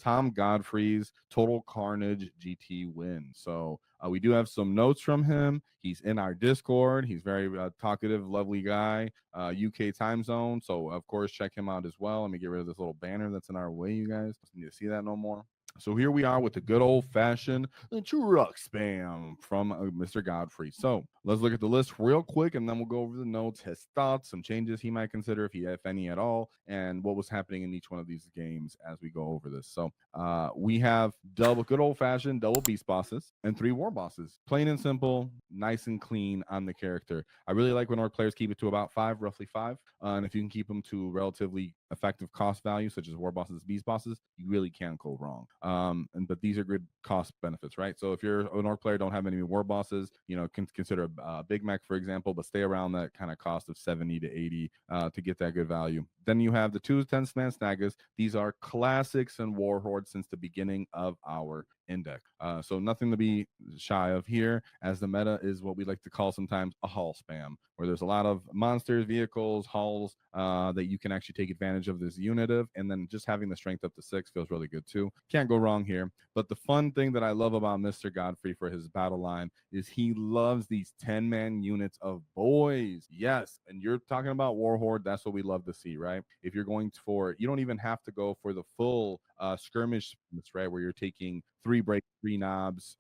Tom Godfrey's Total Carnage GT win. So we do have some notes from him. He's in our Discord. He's very talkative, lovely guy, UK time zone. So, of course, check him out as well. Let me get rid of this little banner that's in our way, you guys. Don't need to see that no more. So here we are with the good old fashioned truck spam from Mr. Godfrey. So let's look at the list real quick and then we'll go over the notes, his thoughts, some changes he might consider if any at all, and what was happening in each one of these games as we go over this. So we have good old fashioned double beast bosses and 3 war bosses. Plain and simple, nice and clean on the character. I really like when orc players keep it to about 5, roughly 5. And if you can keep them to relatively effective cost value, such as war bosses, beast bosses, you really can't go wrong. But these are good cost benefits, right? So if you're an orc player, don't have any war bosses, consider a Big Mech, for example, but stay around that kind of cost of 70 to 80 to get that good value. Then you have the 2 10-man Snagas. These are classics in Warhorde since the beginning of our index. So nothing to be shy of here, as the meta is what we like to call sometimes a haul spam, where there's a lot of monsters, vehicles, hauls that you can actually take advantage of this unit of, and then just having the strength up to 6 feels really good too. Can't go wrong here. But the fun thing that I love about Mr. Godfrey for his battle line is he loves these 10-man units of boys. Yes, and you're talking about Warhorde, that's what we love to see, right? If you're going for, you don't even have to go for the full skirmish, right, where you're taking 3 break, 3 knobs,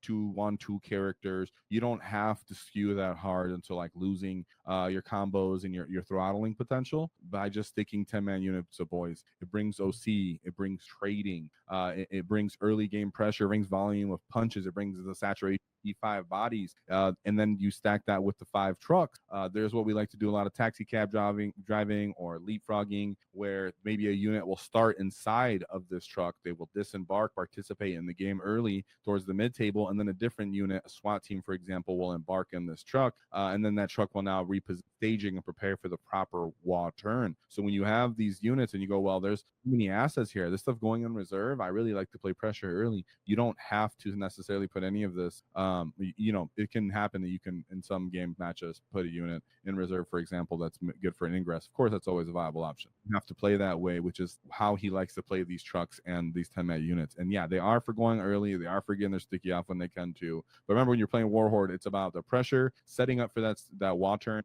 2 characters. You don't have to skew that hard into like losing your combos and your throttling potential by just sticking 10-man units of boys. It brings OC, it brings trading, it brings early game pressure, it brings volume of punches, it brings the saturation. 5 bodies, and then you stack that with the 5 trucks. There's what we like to do a lot of taxi cab driving or leapfrogging, where maybe a unit will start inside of this truck. They will disembark, participate in the game early towards the mid table, and then a different unit, a SWAT team, for example, will embark in this truck, and then that truck will now reposition staging and prepare for the proper war turn. So when you have these units and you go, well, there's too many assets here, this stuff going in reserve, I really like to play pressure early. You don't have to necessarily put any of this. It can happen that you can, in some game matches, put a unit in reserve, for example, that's good for an ingress. Of course, that's always a viable option. You have to play that way, which is how he likes to play these trucks and these 10-man units. And yeah, they are for going early. They are for getting their sticky off when they can too. But remember, when you're playing Warhorde, it's about the pressure, setting up for that wall turn,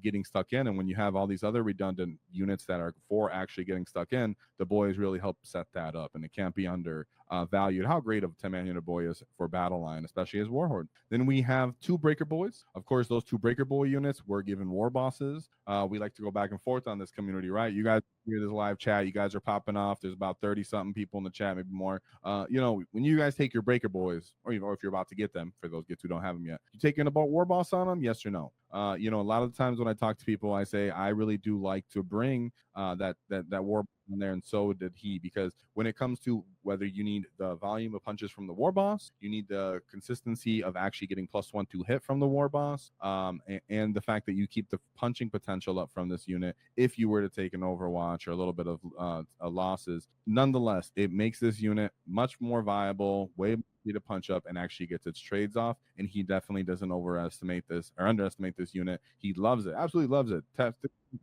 getting stuck in. And when you have all these other redundant units that are for actually getting stuck in, the boys really help set that up, and it can't be undervalued how great of a 10-man unit boy is for battle line, especially as Warhorde. Then we have 2 breaker boys. Of course, those 2 breaker boy units were given war bosses. We like to go back and forth on this community, right? You guys hear this live chat, you guys are popping off. There's about 30 something people in the chat, maybe more. When you guys take your breaker boys, or if you're about to get them, for those who don't have them yet, you taking about war boss on them, yes or no? A lot of the times when I talk to people, I say I really do like to bring that war in there, and so did he, because when it comes to whether you need the volume of punches from the war boss, you need the consistency of actually getting +1 to hit from the war boss, and the fact that you keep the punching potential up from this unit if you were to take an Overwatch or a little bit of losses. Nonetheless, it makes this unit much more viable, way to punch up, and actually gets its trades off. And he definitely doesn't underestimate this unit. He loves it, absolutely loves it.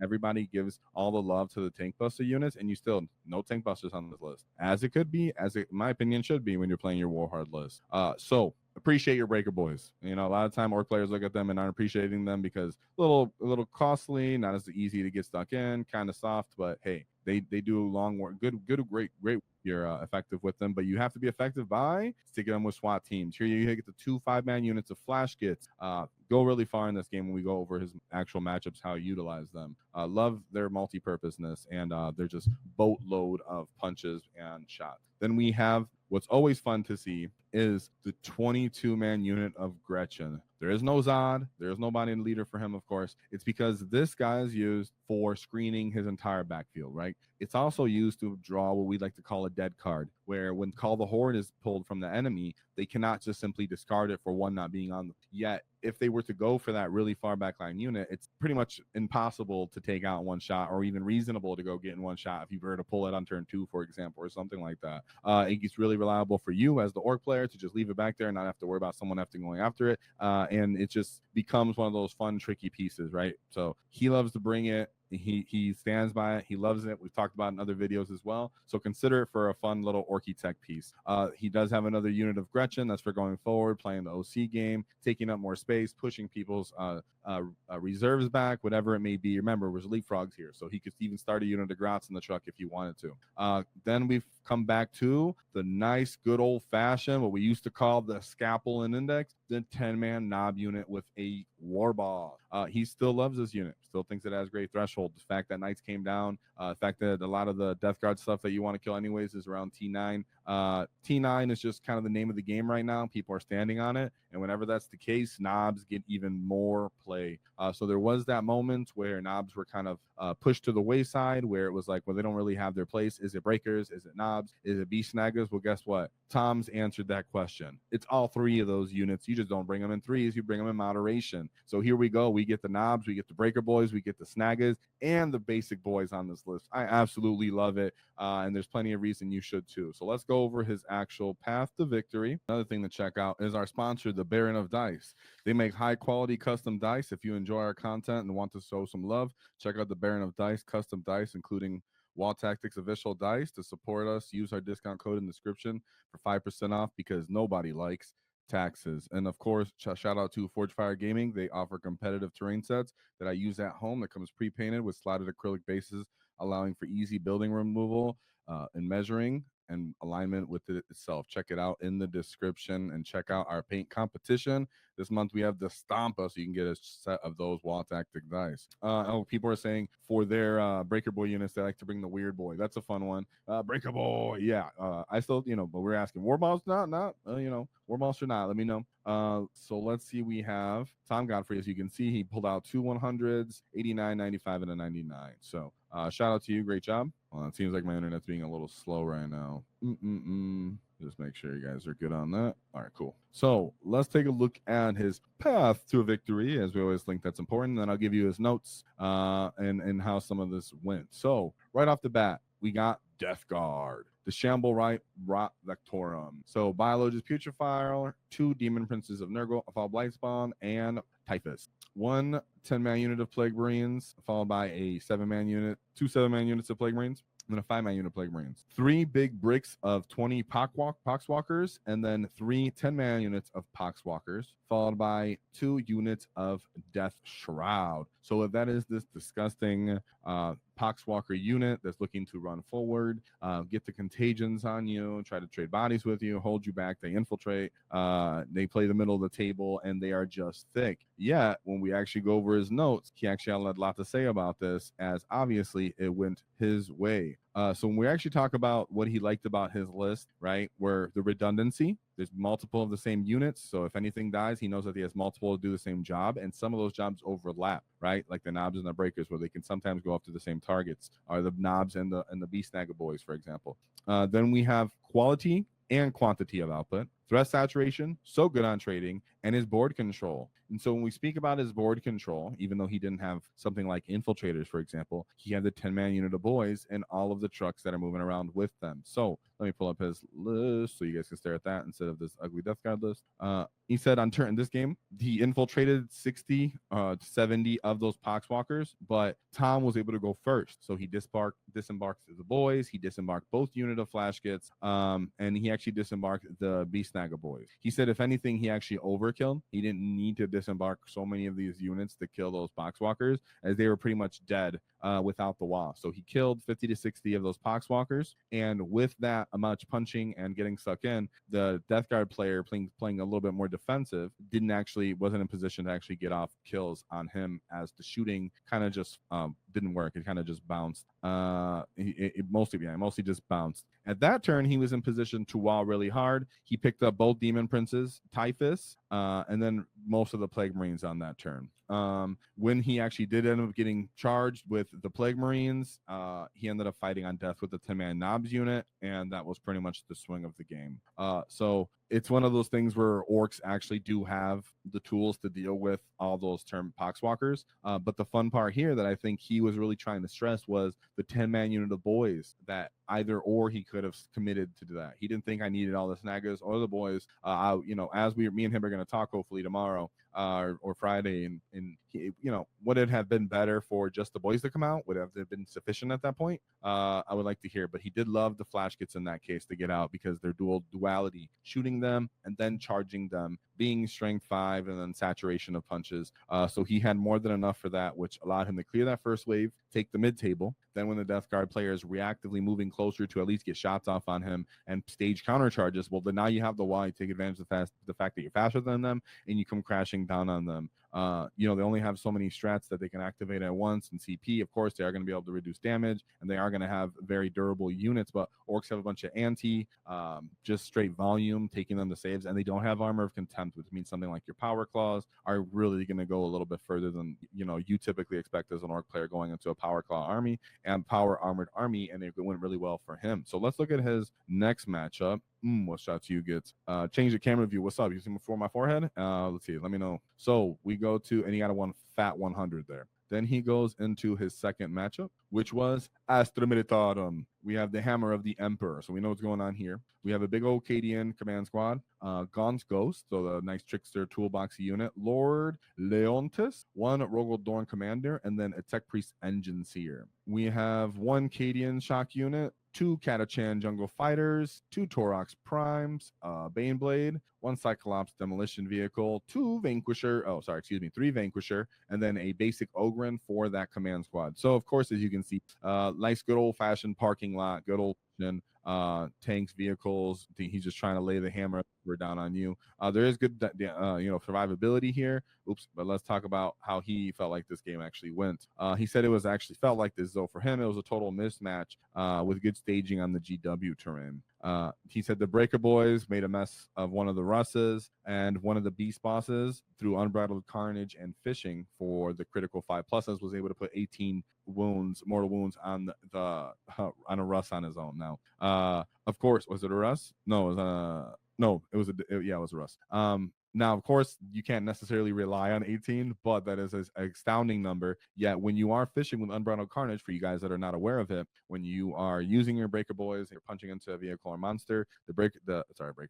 Everybody gives all the love to the tank buster units, and you still no tank busters on this list, as it could be, as it, in my opinion, should be when you're playing your Warhard list. So appreciate your breaker boys. A lot of time orc players look at them and aren't appreciating them because a little costly, not as easy to get stuck in, kind of soft, but hey, they do long work, great you're effective with them, but you have to be effective by sticking them with SWAT teams. Here you get the 2 5-man units of flash kits. Go really far in this game when we go over his actual matchups, how he utilize them. Love their multi-purposeness, and they're just boatload of punches and shots. Then we have what's always fun to see is the 22-man unit of Gretchen. There is no Zod. There is nobody in leader for him, of course. It's because this guy is used for screening his entire backfield, right? It's also used to draw what we like to call a dead card, where when Call the Horde is pulled from the enemy, they cannot just simply discard it for one not being on. Yet, if they were to go for that really far backline unit, it's pretty much impossible to take out one shot, or even reasonable to go get in one shot if you were to pull it on turn 2, for example, or something like that. It gets really reliable for you as the orc player to just leave it back there and not have to worry about someone having going after it. And it just becomes one of those fun, tricky pieces, right? So he loves to bring it. he stands by it. He loves it. We've talked about it in other videos as well. So consider it for a fun little Orky Tech piece. He does have another unit of Gretchen. That's for going forward, playing the OC game, taking up more space, pushing people's reserves back, whatever it may be. Remember, there's leapfrogs here, so he could even start a unit of Grots in the truck if he wanted to. Then we've come back to the nice, good old fashioned, what we used to call the Scalpel and Index, the 10-man Nob unit with a Warball. He still loves this unit, still thinks it has great threshold. The fact that Knights came down, the fact that a lot of the Death Guard stuff that you want to kill anyways is around T9. T9 is just kind of the name of the game right now. People are standing on it, and whenever that's the case, Knobs get even more play. So there was that moment where Knobs were kind of pushed to the wayside, where it was like, well, they don't really have their place. Is it Breakers? Is it Knobs? Is it Beast Snaggers? Well, guess what? Tom's answered that question. It's all three of those units. You just don't bring them in threes. You bring them in moderation. So here we go. We get the Knobs, we get the Breaker Boys, we get the Snaggers, and the basic boys on this list. I absolutely love it, and there's plenty of reason you should too. So let's go over his actual path to victory. Another thing to check out is our sponsor, the Baron of Dice. They make high quality custom dice. If you enjoy our content and want to show some love, check out the Baron of Dice custom dice, including Wall Tactics official dice. To support us, use our discount code in the description for 5% off, because nobody likes taxes. And of course, shout out to Forge Fire Gaming. They offer competitive terrain sets that I use at home that comes pre-painted with slotted acrylic bases, allowing for easy building removal and measuring and alignment with it itself. Check it out in the description, and check out our paint competition. This month we have the Stampa, so you can get a set of those Wall Tactic dice. People are saying for their Breaker Boy units, they like to bring the Weird Boy. That's a fun one. Breaker Boy, yeah. I still, but we're asking Warballs, not, Warballs or not. Let me know. So let's see. We have Tom Godfrey. As you can see, he pulled out 2 100s, 89, 95, and a 99. So shout out to you. Great job. Well, it seems like my internet's being a little slow right now. Just make sure you guys are good on that. All right, cool. So let's take a look at his path to a victory, as we always think that's important. Then I'll give you his notes and how some of this went. So right off the bat, we got Death Guard, the Shamble Rot Vectorum. So Biologus Putrefier, 2 Demon Princes of Nurgle, a Fall Blightspawn, and Typhus. 1 10-man unit of Plague Marines, followed by a 7-man unit, 2 7-man units of Plague Marines, and then a 5-man unit of Plague Marines. 3 big bricks of 20 Poxwalkers, and then 3 10-man units of Poxwalkers, followed by 2 units of Death Shroud. So if that is this disgusting Poxwalker unit that's looking to run forward, get the contagions on you, try to trade bodies with you, hold you back, they infiltrate, they play the middle of the table, and they are just thick. Yet, when we actually go over his notes, he actually had a lot to say about this, as obviously it went his way. So when we actually talk about what he liked about his list, right, where the redundancy, there's multiple of the same units. So if anything dies, he knows that he has multiple to do the same job, and some of those jobs overlap, right? Like the Knobs and the Breakers, where they can sometimes go after the same targets, or the Knobs and the Beast Snagger Boys, for example. Then we have quality and quantity of output, threat saturation, so good on trading, and his board control. And so when we speak about his board control, even though he didn't have something like infiltrators, for example, he had the 10-man unit of boys and all of the trucks that are moving around with them. So let me pull up his list so you guys can stare at that instead of this ugly Death Guard list. He said on turn in this game, he infiltrated 60 to 70 of those Poxwalkers, but Tom was able to go first. So he disembarked the boys, he disembarked both unit of Flash Kits, and he actually disembarked the Beast Snagger Boys. He said if anything, he actually overkilled. He didn't need to disembark so many of these units to kill those Poxwalkers, as they were pretty much dead without the wall. So he killed 50 to 60 of those Poxwalkers, and with that much punching and getting stuck in, the Death Guard player playing a little bit more defensive wasn't in position to actually get off kills on him, as the shooting kind of just didn't work. It kind of just bounced. It mostly just bounced. At that turn, he was in position to wall really hard. He picked up both Demon Princes, Typhus, and then most of the Plague Marines on that turn. When he actually did end up getting charged with the Plague Marines, he ended up fighting on death with the 10-man Knobs unit, and that was pretty much the swing of the game. So it's one of those things where orcs actually do have the tools to deal with all those term Poxwalkers. But the fun part here that I think he was really trying to stress was the 10-man unit of boys, that either or he could have committed to do that. He didn't think I needed all the Snaggers or the boys. As me and him are going to talk hopefully tomorrow, or Friday, and would it have been better for just the boys to come out? Would it have been sufficient at that point? I would like to hear, but he did love the flash kits in that case to get out because they're duality, shooting them and then charging them, being strength 5 and then saturation of punches. So he had more than enough for that, which allowed him to clear that first wave, take the mid table. Then when the Death Guard player is reactively moving closer to at least get shots off on him and stage counter charges, well, then now you have the Y, take advantage of the fact that you're faster than them and you come crashing down on them. They only have so many strats that they can activate at once. And CP, of course, they are going to be able to reduce damage, and they are going to have very durable units. But orcs have a bunch of just straight volume, taking them to saves, and they don't have armor of contempt, which means something like your power claws are really going to go a little bit further than you typically expect as an orc player going into a power claw army and power armored army, and it went really well for him. So let's look at his next matchup. What shots you get? Change the camera view. What's up? You see me before my forehead? Let's see. Let me know. So we go to, and he got a one fat 100 there. Then he goes into his second matchup, which was Astra Militarum. We have the Hammer of the Emperor. So we know what's going on here. We have a big old Cadian command squad, Gaunt's Ghost, so the nice trickster toolbox unit, Lord Leontis, one Rogel Dorn commander, and then a Tech Priest engine seer. We have one Cadian shock unit, 2 Catachan jungle fighters, 2 Torox primes, Baneblade, 1 Cyclops demolition vehicle, 3 Vanquisher, and then a basic Ogren for that command squad. So of course, as you can see, nice good old fashioned parking lot, good old tanks, vehicles. I think he's just trying to lay the hammer down on you. There is good survivability here. But let's talk about how he felt like this game actually went. He said it was actually felt like this, though. For him, it was a total mismatch with good staging on the GW terrain. He said the Breaker Boys made a mess of one of the Russes and one of the Beast Bosses through Unbridled Carnage and Fishing for the critical 5+, was able to put 18 mortal wounds on on a Russ on his own. Now, of course, was it a Russ? No, it was it was a Russ. Now, of course, you can't necessarily rely on 18, but that is an astounding number. Yet, when you are fishing with Unbridled Carnage, for you guys that are not aware of it, when you are using your Breaker Boys, you're punching into a vehicle or monster, the Breaker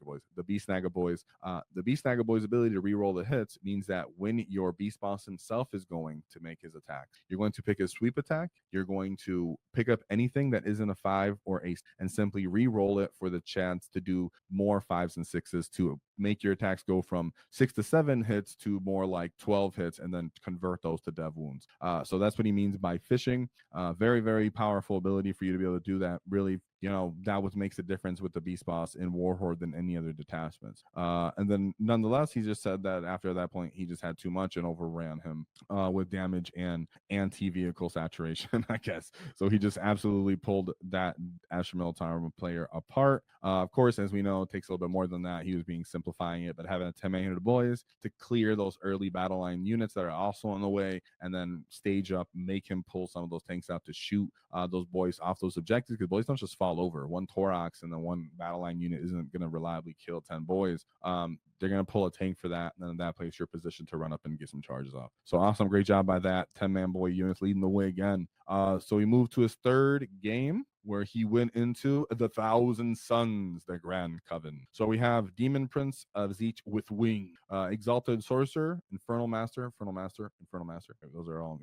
Boys, the Beast Snagger Boys, the Beast Snagger Boys' ability to reroll the hits means that when your Beast Boss himself is going to make his attack, you're going to pick his sweep attack, you're going to pick up anything that isn't a 5 or ace and simply re-roll it for the chance to do more 5s and 6s to make your attacks go from 6 to 7 hits to more like 12 hits and then convert those to dev wounds. So that's what he means by fishing. Very, very powerful ability for you to be able to do that. Really, that what makes the difference with the Beast Boss in Warhorde than any other detachments. And then nonetheless, he just said that after that point, he just had too much and overran him with damage and anti-vehicle saturation, I guess. So he just absolutely pulled that Astra Militarum player apart. Of course, as we know, it takes a little bit more than that. He was simplifying it, but having a 10-man boys to clear those early battle line units that are also on the way, and then stage up, make him pull some of those tanks out to shoot those boys off those objectives, because boys don't just fall over. One Torox and then one battle line unit isn't going to reliably kill 10 boys. They're going to pull a tank for that, and then that places your position to run up and get some charges off. So awesome, great job by that 10-man boy units leading the way again. So he moved to his third game, where he went into the Thousand Suns, the Grand Coven. So we have Demon Prince of Tzeentch with Wing, Exalted Sorcerer, Infernal Master. Those are all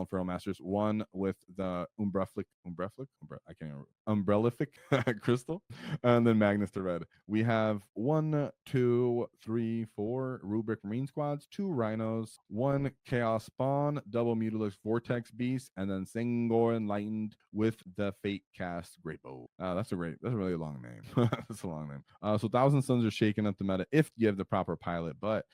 Infernal Masters. One with the Umbrellific Crystal, and then Magnus the Red. We have 1, 2, 3, 4 Rubric Marine Squads, 2 Rhinos, 1 Chaos Spawn, double Mutalisk Vortex Beast, and then Singor Enlightened with the Fate Cast Great Bow. That's a really long name. That's a long name. So Thousand Suns are shaking up the meta if you have the proper pilot, but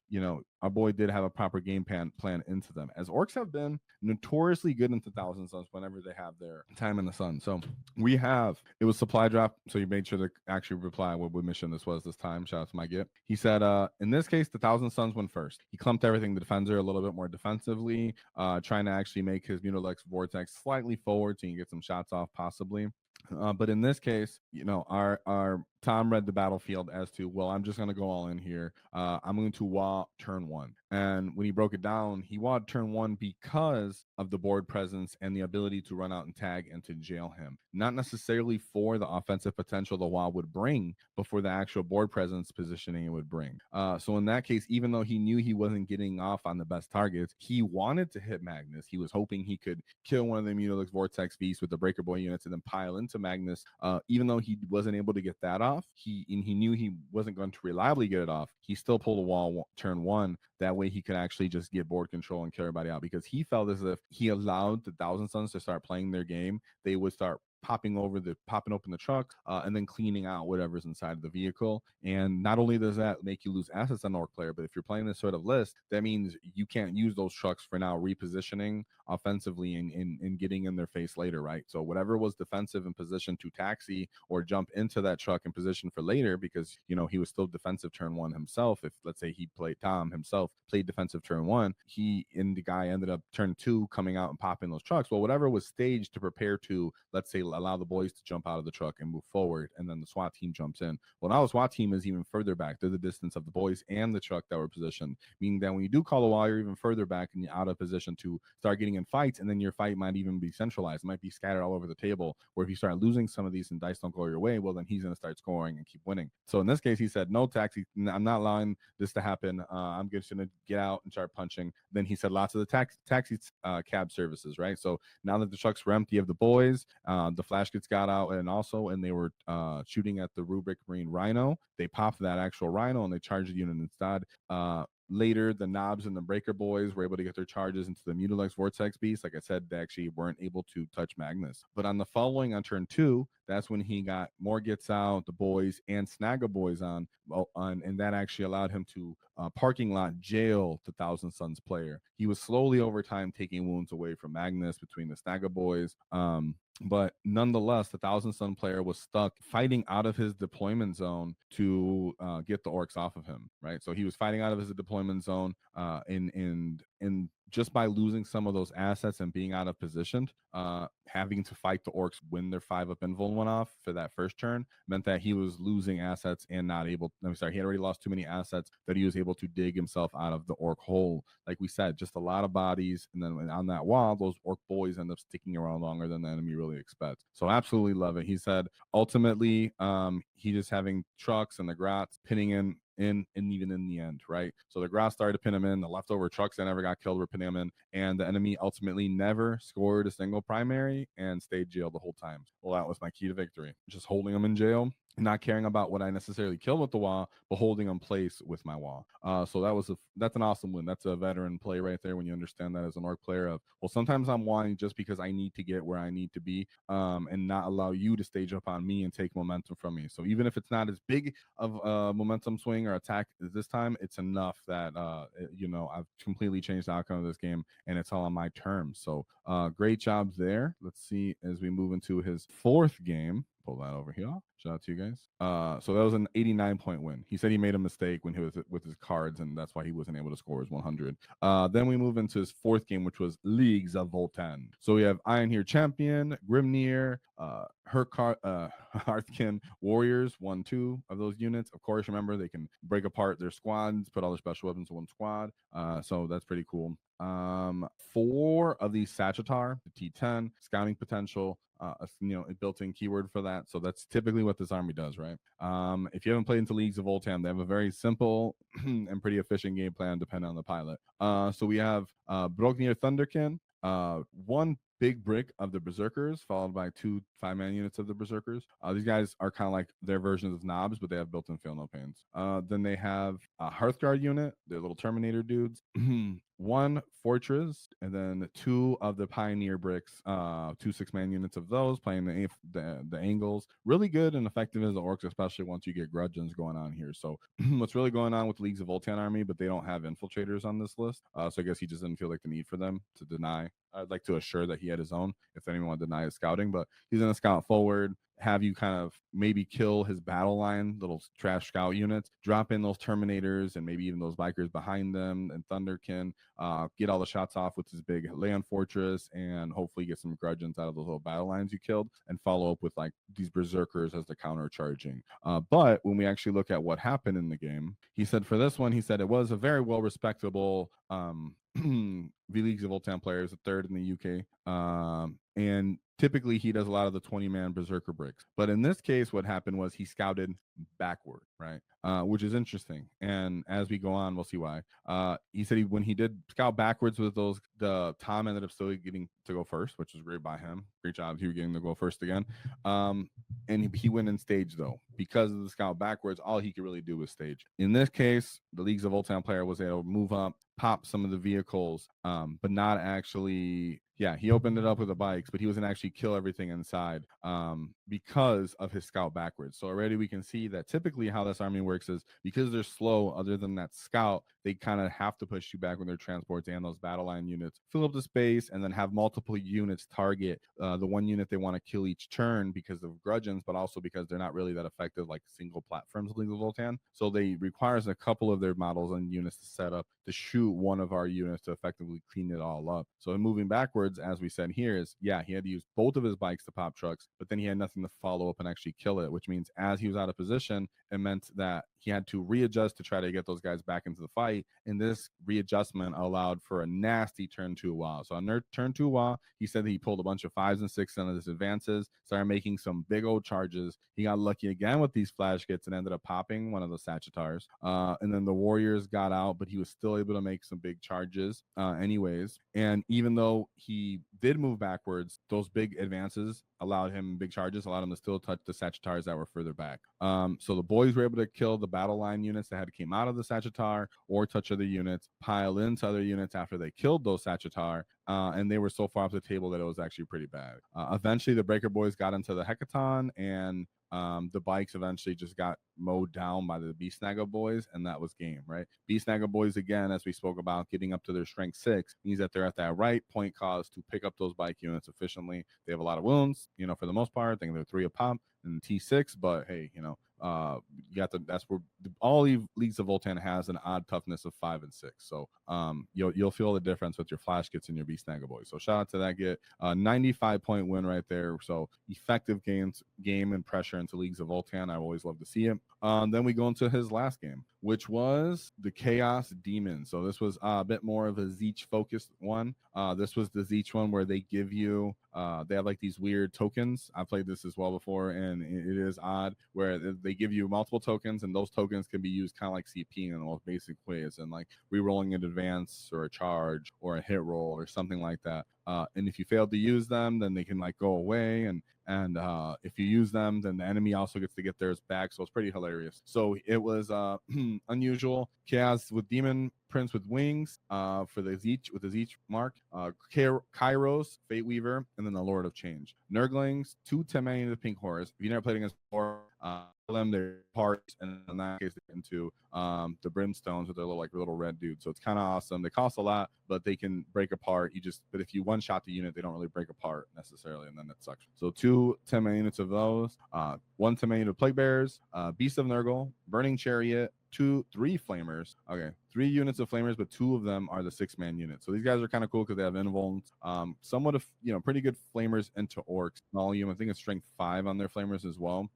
our boy did have a proper game plan into them, as orcs have been notoriously good into Thousand Suns whenever they have their time in the sun. So it was supply drop, so you made sure to actually reply what mission this was this time. Shout out to my Git. He said, in this case, the Thousand Suns went first. He clumped everything the defender a little bit more defensively, trying to actually make his Mutalex Vortex slightly forward so you can get some shots off possibly. But in this case, our Tom read the battlefield as to, well, I'm just going to go all in here. I'm going to Wa turn one. And when he broke it down, he wad turn one because of the board presence and the ability to run out and tag and to jail him. Not necessarily for the offensive potential the Wa would bring, but for the actual board presence positioning it would bring. So in that case, even though he knew he wasn't getting off on the best targets, he wanted to hit Magnus. He was hoping he could kill one of the Immunolix Vortex Beasts with the Breaker Boy units and then pile into Magnus. Even though he wasn't able to get that off, he knew he wasn't going to reliably get it off. He still pulled a wall turn one. That way he could actually just get board control and kill everybody out, because he felt as if he allowed the Thousand Sons to start playing their game. They would start popping open the truck, and then cleaning out whatever's inside of the vehicle. And not only does that make you lose assets on Orc player, but if you're playing this sort of list, that means you can't use those trucks for now repositioning offensively and getting in their face later, right? So whatever was defensive in position to taxi or jump into that truck in position for later, because he was still defensive turn one himself. If let's say he played Tom himself played defensive turn one, he and the guy ended up turn two coming out and popping those trucks. Well, whatever was staged to prepare to, let's say, allow the boys to jump out of the truck and move forward, and then the SWAT team jumps in. Well, now the SWAT team is even further back. They're the distance of the boys and the truck that were positioned, meaning that when you do call a wall, you're even further back and you're out of position to start getting in fights, and then your fight might even be centralized. It might be scattered all over the table, where if you start losing some of these and dice don't go your way, well, then he's going to start scoring and keep winning. So in this case, he said, no taxi, I'm not allowing this to happen. I'm just going to get out and start punching. Then he said lots of the taxi cab services, right? So now that the trucks were empty of the boys, the flash kits got out, and they were shooting at the Rubric Marine Rhino. They popped that actual Rhino and they charged the unit instead. Later, the Knobs and the Breaker Boys were able to get their charges into the Mutilex Vortex Beast. Like I said, they actually weren't able to touch Magnus. But on the following, on turn two, that's when he got more gets out, the boys, and Snagga Boys on, and that actually allowed him to parking lot jail the Thousand Sons player. He was slowly over time taking wounds away from Magnus between the Snagga Boys. But nonetheless, the Thousand Sun player was stuck fighting out of his deployment zone to get the orcs off of him, right? So he was fighting out of his deployment zone, and just by losing some of those assets and being out of position, having to fight the orcs when their 5-up invul went off for that first turn meant that he was losing assets and not able. I'm sorry, he had already lost too many assets that he was able to dig himself out of the orc hole. Like we said, just a lot of bodies, and then on that wall, those orc boys end up sticking around longer than the enemy really expects. So absolutely love it. He said ultimately, he just having trucks and the Grats pinning in and even in the end, right? So the Grass started to pin him in. The leftover trucks that never got killed were pinning him in, and the enemy ultimately never scored a single primary and stayed jailed the whole time. Well, that was my key to victory. Just holding him in jail, not caring about what I necessarily killed with the wall, but holding in place with my wall. So that's an awesome win. That's a veteran play right there when you understand that as an orc player of, well, sometimes I'm wanting just because I need to get where I need to be, and not allow you to stage up on me and take momentum from me. So even if it's not as big of a momentum swing or attack this time, it's enough that I've completely changed the outcome of this game, and it's all on my terms. So great job there. Let's see as we move into his fourth game. Pull that over here. Shout out to you guys. So that was an 89-point win. He said he made a mistake when he was with his cards, and that's why he wasn't able to score his 100. Then we move into his fourth game, which was Leagues of Voltan. So we have Iron Here Champion, Grimnir, Hearthkin Warriors, 1-2 of those units. Of course, remember they can break apart their squads, put all their special weapons in one squad. So that's pretty cool. 4 of these Sagitar, the T10, scouting potential, a built-in keyword for that. So that's typically what this army does, right? If you haven't played into Leagues of Voltan, they have a very simple and pretty efficient game plan depending on the pilot. So we have Brognir Thunderkin, 1 big brick of the Berserkers, followed by 2 5-man units of the Berserkers. These guys are kind of like their versions of Knobs, but they have built-in Feel No Pains. Then they have a Hearthguard unit, their little Terminator dudes. 1 Fortress, and then 2 of the Pioneer bricks, 2 6-man units of those, playing the angles. Really good and effective as the orcs, especially once you get grudgeons going on here. So what's really going on with Leagues of Voltan army, but they don't have infiltrators on this list. So I guess he just didn't feel like the need for them to deny. I'd like to assure that he had his own if anyone wanted to deny his scouting, but he's going to scout forward have you kind of maybe kill his battle line, little trash scout units, drop in those Terminators and maybe even those bikers behind them, and Thunderkin get all the shots off with his big land fortress, and hopefully get some grudgeons out of those little battle lines you killed, and follow up with like these berserkers as the counter charging. But when we actually look at what happened in the game, he said for this one, he said it was a very well respectable V Leagues of Voltan players, a third in the UK. And typically he does a lot of the 20-man berserker bricks. But in this case, what happened was he scouted backward, right? Which is interesting. And as we go on, we'll see why. He said when he did scout backwards with those, the Tom ended up still getting to go first, which was great by him. Great job, you getting to go first again. And he went in stage though. Because of the scout backwards, all he could really do was stage. In this case, the Leagues of Voltan player was able to move up, pop some of the vehicles, but not actually. Yeah, he opened it up with the bikes, but he wasn't actually kill everything inside because of his scout backwards. So already we can see that typically how this army works is because they're slow, other than that scout, they kind of have to push you back with their transports and those battle line units, fill up the space, and then have multiple units target the one unit they want to kill each turn because of grudgeons, but also because they're not really that effective like single platforms of League of Voltan. So they requires a couple of their models and units to set up to shoot one of our units to effectively clean it all up. So in moving backwards, as we said here, is he had to use both of his bikes to pop trucks, but then he had nothing to follow up and actually kill it, which means as he was out of position, it meant that he had to readjust to try to get those guys back into the fight. And this readjustment allowed for a nasty turn 2 wah. So on turn 2 wah, he said that he pulled a bunch of 5s and 6s on his advances, started making some big old charges. He got lucky again with these flash kits and ended up popping one of the Sagittars. And then the Warriors got out, but he was still able to make some big charges anyways. And even though he did move backwards, those big advances allowed him big charges, allowed him to still touch the Sagittars that were further back. So the boys were able to kill the battle line units that had came out of the Sagittar or touch other units, pile into other units after they killed those Sagittar, and they were so far off the table that it was actually pretty bad. Eventually, the Breaker Boys got into the Hecaton, and the bikes eventually just got mowed down by the Beast Snagga boys, and that was game, right? Beast Snagga boys, again, as we spoke about, getting up to their strength 6 means that they're at that right point cost to pick up those bike units efficiently. They have a lot of wounds, for the most part. I think they're 3 a pop and T6, but hey, you got that's where all Leagues of Voltan has an odd toughness of 5 and 6. So you'll feel the difference with your flash kits and your Beast Snagga boys. So shout out to that get 95-point win right there. So effective game and pressure into Leagues of Voltan. I always love to see it. Then we go into his last game, which was the Chaos Demon. So this was a bit more of a Zeech focused one. This was the Zeech one where they give you they have like these weird tokens. I played this as well before, and it is odd where they give you multiple tokens, and those tokens can be used kind of like CP in the most basic ways, and like re-rolling an advance or a charge or a hit roll or something like that. And if you fail to use them, then they can like go away, and if you use them, then the enemy also gets to get theirs back. So it's pretty hilarious. So it was unusual. Chaos with Demon Prince with wings for the Zeech with the Zeech mark. Kairos, Fate Weaver, and then the Lord of Change. Nurglings, 2 10-man of the Pink Horse. If you never played against before, them their parts, and in that case into the Brimstones with their little red dude. So it's kind of awesome. They cost a lot, but they can break apart. But if you one shot the unit, they don't really break apart necessarily, and then that sucks. So 2 10-man units of those, 1 10-man unit of Plague Bearers, Beast of Nurgle, Burning Chariot, 3 Flamers. Okay, 3 units of Flamers, but 2 of them are the 6-man units. So these guys are kind of cool because they have invulns. Somewhat of pretty good Flamers into Orcs volume. I think it's strength 5 on their Flamers as well.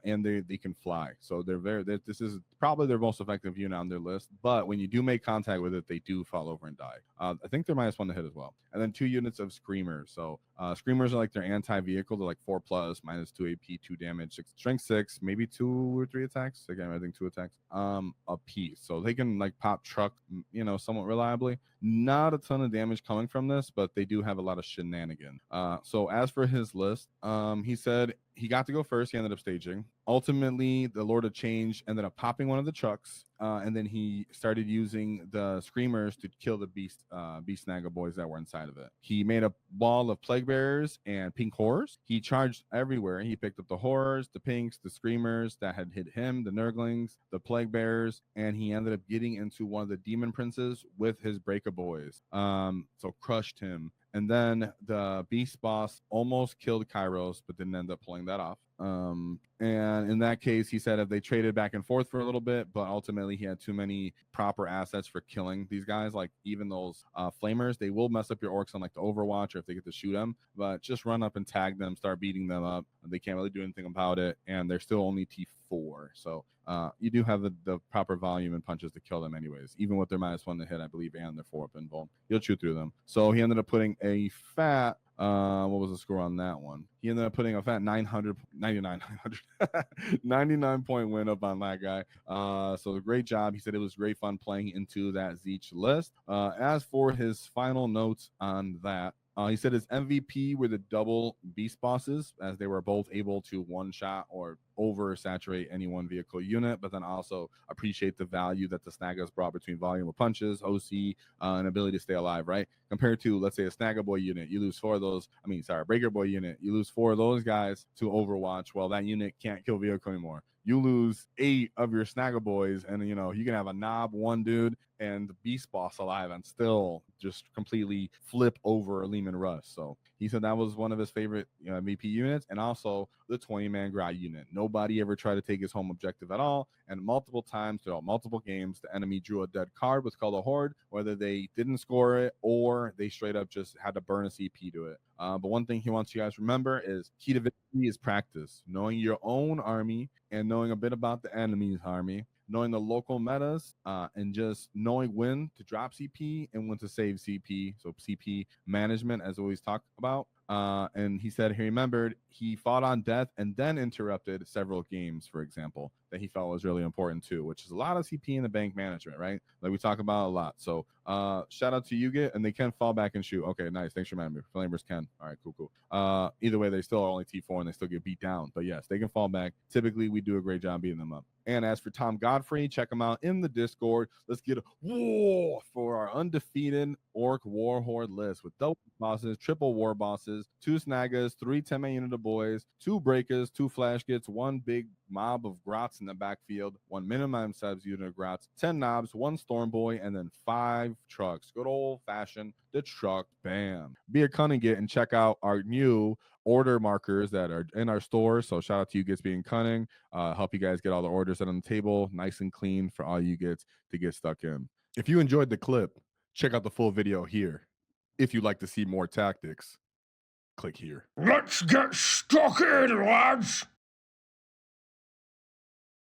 And they can fly, so this is probably their most effective unit on their list. But when you do make contact with it, they do fall over and die. I think they're -1 to hit as well. And then 2 units of Screamers. So Screamers are like their anti-vehicle. They're like 4+, -2 AP, 2 damage, strength 6, maybe 2 or 3 attacks. Again, I think 2 attacks a piece. So they can like pop truck, somewhat reliably. Not a ton of damage coming from this, but they do have a lot of shenanigans. So as for his list, he said he got to go first. He ended up staging. Ultimately, the Lord of Change ended up popping one of the trucks, and then he started using the Screamers to kill the Beast Snagga boys that were inside of it. He made a wall of Plague Bearers and Pink Horrors. He charged everywhere. He picked up the Horrors, the Pinks, the Screamers that had hit him, the Nurglings, the Plague Bearers, and he ended up getting into one of the Demon Princes with his Breaker Boys. So crushed him. And then the Beast Boss almost killed Kairos, but didn't end up pulling that off. And in that case, he said if they traded back and forth for a little bit, but ultimately he had too many proper assets for killing these guys. Like even those flamers, they will mess up your orcs on like the Overwatch or if they get to shoot them. But just run up and tag them, start beating them up. They can't really do anything about it, and they're still only T4. So you do have the proper volume and punches to kill them anyways, even with their -1 to hit, I believe, and their 4-up invuln. You'll chew through them. So he ended up putting a fat what was the score on that one? He ended up putting a fat 99 point win up on that guy. So great job. He said it was great fun playing into that Zeech list. As for his final notes on that, he said his MVP were the double beast bosses, as they were both able to one-shot or oversaturate any one vehicle unit, but then also appreciate the value that the Snaggas brought between volume of punches, OC, and ability to stay alive, right? Compared to, let's say, a Snagga Boy unit, you lose 4 of those. Breaker Boy unit, you lose 4 of those guys to Overwatch. Well, that unit can't kill vehicle anymore. You lose 8 of your Snagga Boys, and you can have a knob, 1 dude, and the beast boss alive and still just completely flip over Leman Russ. So he said that was one of his favorite MVP units, and also the 20-man Grot unit. Nobody ever tried to take his home objective at all, and multiple times throughout multiple games, the enemy drew a dead card with Call of Horde, whether they didn't score it or they straight up just had to burn a CP to it. But one thing he wants you guys to remember is key to victory is practice. Knowing your own army and knowing a bit about the enemy's army, knowing the local metas, and just knowing when to drop CP and when to save CP. So CP management, as always talked about. And he said he remembered he fought on death and then interrupted several games, for example, that he felt was really important too, which is a lot of CP in the bank management, right? Like we talk about a lot. So shout out to Yuget, and they can fall back and shoot. Okay, nice. Thanks for remembering. Flamers can. All right, cool. Either way, they still are only T4 and they still get beat down. But yes, they can fall back. Typically, we do a great job beating them up. And as for Tom Godfrey, check him out in the Discord. Let's get a war for our undefeated Orc War Horde list with double bosses, triple war bosses, 2 Snaggas, 3 10-man unit of boys, 2 breakers, 2 flash gits, 1 big mob of grots in the backfield, 1 minimum subs unit of grots, 10 knobs, 1 storm boy, and then 5 trucks. Good old fashioned the truck. Bam. Be a cunning git and check out our new order markers that are in our store. So shout out to you gets being cunning. Help you guys get all the orders set on the table nice and clean for all you gets to get stuck in. If you enjoyed the clip, check out the full video here. If you'd like to see more tactics, click here. Let's get stuck in, lads!